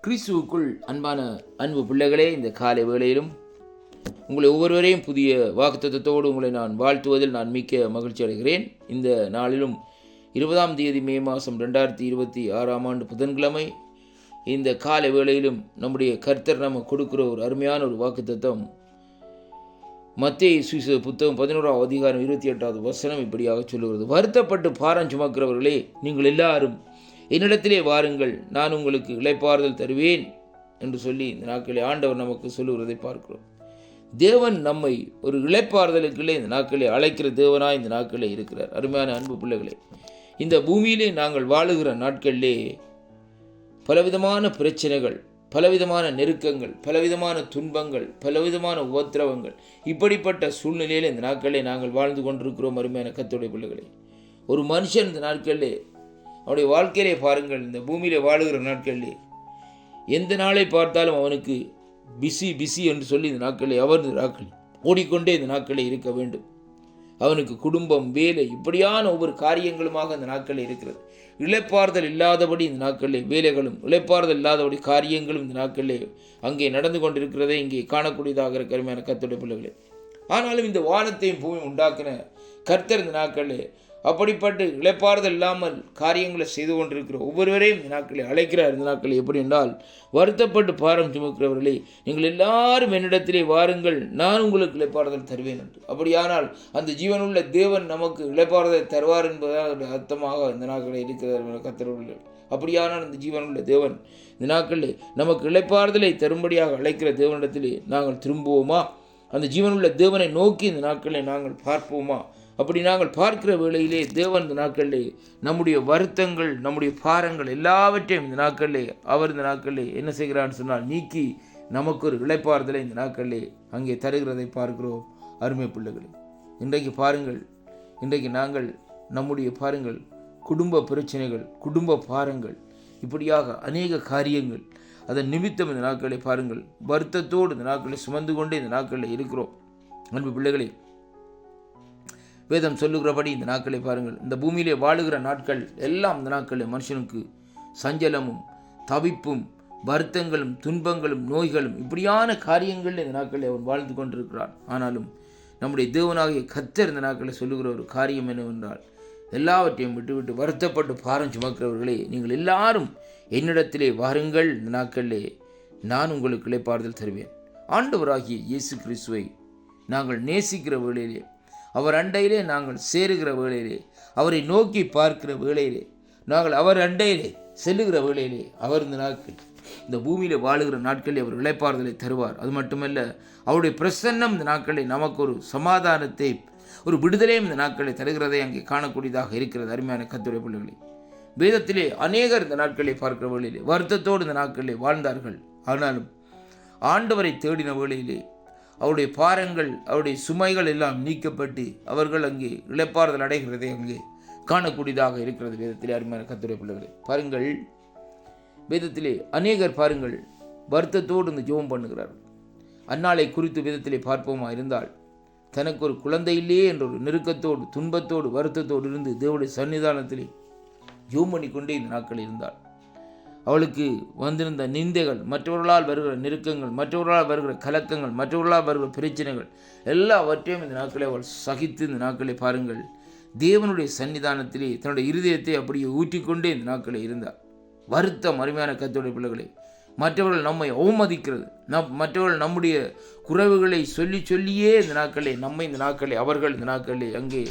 கிறிஸ்துவுக்குள் அன்பான அன்பு பிள்ளைகளே, இந்த காலை வேளையிலும் உங்களை ஒவ்வொருவரையும் புதிய வாக்குத்தத்தத்தோடு உங்களை நான் வாழ்த்துவதில் நான் மிக்க மகிழ்ச்சி அடைகிறேன். இந்த நாளிலும் 20ஆம் தேதி மே மாதம் 2026 புதன்கிழமை இந்த காலை வேளையிலும் நம்முடைய கர்த்தர் நம்ம கொடுக்குற ஒரு அருமையான ஒரு வாக்குத்தத்தம் மத்தேயு சுவிசேஷ புத்தகம் 11ஆம் அதிகாரம் 28வது வசனம் இப்படியாக சொல்லுகிறது. வருத்தப்பட்டு பாரம் சுமக்கிறவர்களே, நீங்கள் எல்லாரும் என்னிடத்திலே வாருங்கள், நான் உங்களுக்கு இளைப்பாறுதல் தருவேன் என்று சொல்லி இந்த நாட்களில் ஆண்டவர் நமக்கு சொல்லுகிறதை பார்க்கிறோம். தேவன் நம்மை ஒரு இளைப்பாறுதலுக்குள்ளே இந்த நாட்களில் அழைக்கிற தேவனாய் இந்த நாட்களில் இருக்கிறார். அருமையான அன்பு பிள்ளைகளே, இந்த பூமியிலே நாங்கள் வாழுகிற நாட்களிலே பலவிதமான பிரச்சனைகள், பலவிதமான நெருக்கங்கள், பலவிதமான துன்பங்கள், பலவிதமான உபத்திரவங்கள், இப்படிப்பட்ட சூழ்நிலையில் இந்த நாட்களிலே நாங்கள் வாழ்ந்து கொண்டிருக்கிறோம். அருமையான கர்த்தருடைய பிள்ளைகளே, ஒரு மனுஷன் இந்த நாட்களிலே அவனுடைய வாழ்க்கையிலே பாருங்கள், இந்த பூமியிலே வாழுகிற நாட்களிலே எந்த நாளை பார்த்தாலும் அவனுக்கு பிஸி என்று சொல்லி இந்த நாட்களில் அவர் இந்த நாட்களில் ஓடிக்கொண்டே இந்த நாட்களில் இருக்க வேண்டும். அவனுக்கு குடும்பம், வேலை, இப்படியான ஒவ்வொரு காரியங்களுமாக இந்த நாட்களில் இருக்கிறது. இளைப்பாறுதல் இல்லாதபடி இந்த நாட்களில் வேலைகளும், இளைப்பாறுதல் இல்லாதபடி காரியங்களும் இந்த நாட்களில் அங்கே நடந்து கொண்டிருக்கிறதை இங்கே காணக்கூடியதாக இருக்கிற அருமையான கர்த்தருடைய பிள்ளைகளே. ஆனாலும் இந்த வானத்தையும் பூமியும் உண்டாக்கின கர்த்தர் இந்த நாட்களில் அப்படிப்பட்டு இளைப்பாறுதல் இல்லாமல் காரியங்களை செய்து கொண்டிருக்கிற ஒவ்வொருவரையும் இந்த நாட்களில் அழைக்கிறார். இந்த நாட்களில் எப்படி என்றால், வருத்தப்பட்டு பாரம் சுமக்கிறவர்களே, நீங்கள் எல்லாரும் என்னிடத்திலே வாருங்கள், நான் உங்களுக்கு இளைப்பாறுதல் தருவேன் என்று. அப்படியானால் அந்த ஜீவனுள்ள தேவன் நமக்கு இளைப்பாறுதலை தருவார் என்பதால் அர்த்தமாக இந்த நாட்களில் இருக்கிறார் கர்த்தர்கள். அப்படியானால் அந்த ஜீவனுள்ள தேவன் இந்த நாட்களில் நமக்கு இளைப்பாறுதலை தரும்படியாக அழைக்கிற தேவனிடத்திலே நாங்கள் திரும்புவோமா? அந்த ஜீவனுள்ள தேவனை நோக்கி இந்த நாட்களில் நாங்கள் பார்ப்போமா? அப்படி நாங்கள் பார்க்கிற வேளையிலே தேவன் இந்த நாட்களிலே நம்முடைய வருத்தங்கள், நம்முடைய பாரங்கள் எல்லாவற்றையும் இந்த நாட்களிலே அவர் இந்த நாட்களிலே என்ன செய்கிறான்னு சொன்னால் நீக்கி நமக்கு ஒரு இளைப்பாறுதலை இந்த நாட்களிலே அங்கே தருகிறதை பார்க்கிறோம். அருமை பிள்ளைகளே, இன்றைக்கு பாருங்கள், இன்றைக்கு நாங்கள் நம்முடைய பாருங்கள் குடும்ப பிரச்சனைகள், குடும்ப பாரங்கள், இப்படியாக அநேக காரியங்கள், அதன் நிமித்தம் இந்த நாட்களை பாருங்கள் வருத்தத்தோடு இந்த நாட்களை சுமந்து கொண்டே இந்த நாட்களில் இருக்கிறோம். அன்பு பிள்ளைகளே, வேதம் சொல்லுகிறபடி இந்த நாட்களை பாருங்கள், இந்த பூமியிலே வாழுகிற நாட்கள் எல்லாம் இந்த நாட்களில் மனுஷனுக்கு சஞ்சலமும் தவிப்பும் வருத்தங்களும் துன்பங்களும் நோய்களும் இப்படியான காரியங்கள் இந்த நாட்களில் அவன் வாழ்ந்து கொண்டிருக்கிறான். ஆனாலும் நம்முடைய தேவனாகிய கர்த்தர் இந்த நாட்களில் சொல்லுகிற ஒரு காரியம் என்னவென்றால், எல்லாவற்றையும் விட்டுவிட்டு வருத்தப்பட்டு பாரம் சுமக்கிறவர்களே, நீங்கள் எல்லாரும் என்னிடத்திலே வாருங்கள், இந்த நாட்களிலே நான் உங்களுக்கு இளைப்பாறுதல் தருவேன். ஆண்டவராகிய இயேசு கிறிஸ்துவை நாங்கள் நேசிக்கிற வேளையிலே, அவர் அண்டையிலே நாங்கள் சேருகிற வேளையிலே, அவரை நோக்கி பார்க்கிற வேளையிலே, நாங்கள் அவர் அண்டையிலே செல்லுகிற வேளையிலே, அவர் இந்த நாட்கள் இந்த பூமியில் வாழுகிற நாட்களில் அவர் இளைப்பாறுதலை தருவார். அது மட்டுமல்ல, அவருடைய பிரசன்னம் இந்த நாட்களில் நமக்கு ஒரு சமாதானத்தை, ஒரு விடுதலையும் இந்த நாட்களை தருகிறதை அங்கே காணக்கூடியதாக இருக்கிறது. அருமையான கர்த்தருடைய பிள்ளைகளே, வேதத்திலே அநேகர் இந்த நாட்களை பார்க்கிற வேளையிலே வருத்தத்தோடு இந்த நாட்களிலே வாழ்ந்தார்கள். ஆனாலும் ஆண்டவரை தேடின வேளையிலே அவருடைய பாரங்கள், அவருடைய சுமைகள் எல்லாம் நீக்கப்பட்டு அவர்கள் அங்கே இளைப்பாறுதல் அடைகிறதை அங்கே காணக்கூடியதாக இருக்கிறது வேதத்திலே. அருமையான கர்த்தருடைய பிள்ளைகளே, பாருங்கள், வேதத்திலே அநேகர் பாருங்கள் வருத்தத்தோடு இந்த ஜெபம் பண்ணுகிறார்கள். அந்நாளை குறித்து வேதத்திலே பார்ப்போமா இருந்தால், தனக்கு ஒரு குழந்தை இல்லையே என்ற ஒரு நெருக்கத்தோடு, துன்பத்தோடு, வருத்தத்தோடு இருந்து தேவனுடைய சன்னிதானத்திலே ஜெபம் பண்ணி கொண்டே இந்த நாட்கள் இருந்தாள். அவளுக்கு வந்திருந்த நிந்தைகள், மற்றவர்களால் வருகிற நெருக்கங்கள், மற்றவர்களால் வருகிற கலக்கங்கள், மற்றவர்களால் வருகிற பிரச்சனைகள் எல்லாவற்றையும் இந்த நாட்களை அவள் சகித்து இந்த நாட்களை பாருங்கள் தேவனுடைய சன்னிதானத்திலே தன்னுடைய இருதயத்தை அப்படியே ஊற்றிக்கொண்டே இந்த நாட்களை இருந்தார். வருத்தம். அருமையான கர்த்தருடைய பிள்ளைகளே, மற்றவர்கள் நம்மை அவமதிக்கிறது, மற்றவர்கள் நம்முடைய குறைவுகளை சொல்லியே இந்த நாட்களை நம்மை இந்த நாட்களை அவர்கள் இந்த நாட்களை அங்கே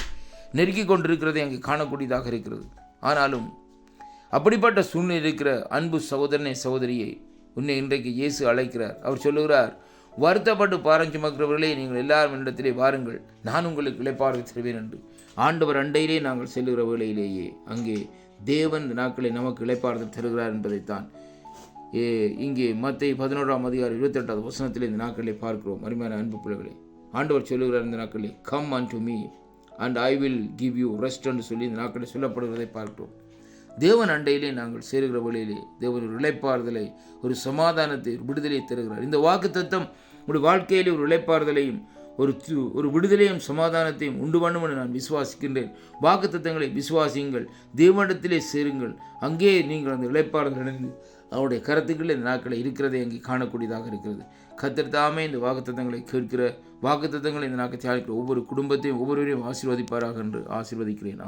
நெருக்கி கொண்டிருக்கிறதை அங்கே காணக்கூடியதாக இருக்கிறது. ஆனாலும் அப்படிப்பட்ட சூழ்நிலை இருக்கிற அன்பு சகோதரனை, சகோதரியை உன்னை இன்றைக்கு இயேசு அழைக்கிறார். அவர் சொல்லுகிறார், வருத்தப்பட்டு பாரம் சுமக்கிறவர்களே, நீங்கள் எல்லாரும் என்னிடத்திலே வாருங்கள், நான் உங்களுக்கு இளைப்பாறுதல் தருவேன் என்று. ஆண்டவர் அண்டையிலே நாங்கள் செல்லுகிற வேளையிலேயே அங்கே தேவன் இந்த நாட்களை நமக்கு இளைப்பாறுதல் தருகிறார் என்பதைத்தான் இங்கே மத்தேயு 11ஆம் அதிகாரம் 28வது வசனத்தில் இந்த நாட்களை பார்க்கிறோம். அருமையான அன்பு பிள்ளைகளே, ஆண்டவர் சொல்லுகிறார் இந்த நாட்களில், come unto me and I will give you rest என்று சொல்லி இந்த நாட்களில் சொல்லப்படுவதை பார்க்கிறோம். தேவன் அண்டையிலே நாங்கள் சேருகிற வழியிலே தேவன் ஒரு இளைப்பாறுதலை, ஒரு சமாதானத்தை, ஒரு விடுதலை தருகிறார். இந்த வாக்கு தத்தம் உங்களுடைய வாழ்க்கையிலே ஒரு இளைப்பாறுதலையும் ஒரு விடுதலையும் சமாதானத்தையும் உண்டு பண்ணும் என்று நான் விசுவாசிக்கின்றேன். வாக்குத்தத்தங்களை விசுவாசியுங்கள், தேவனிடத்திலே சேருங்கள். அங்கே நீங்கள் அந்த இளைப்பாறுதல் அடைந்து அவருடைய கருத்துக்கள் இந்த நாட்களில் இருக்கிறதை அங்கே காணக்கூடியதாக இருக்கிறது. கர்த்தர் தாமே இந்த வாக்குத்தத்தங்களை கேட்கிற வாக்குத்தத்தங்களை இந்த நாட்கள் தியானிக்கிற ஒவ்வொரு குடும்பத்தையும் ஒவ்வொருவரையும் ஆசீர்வதிப்பாராக என்று ஆசீர்வதிக்கிறேன்.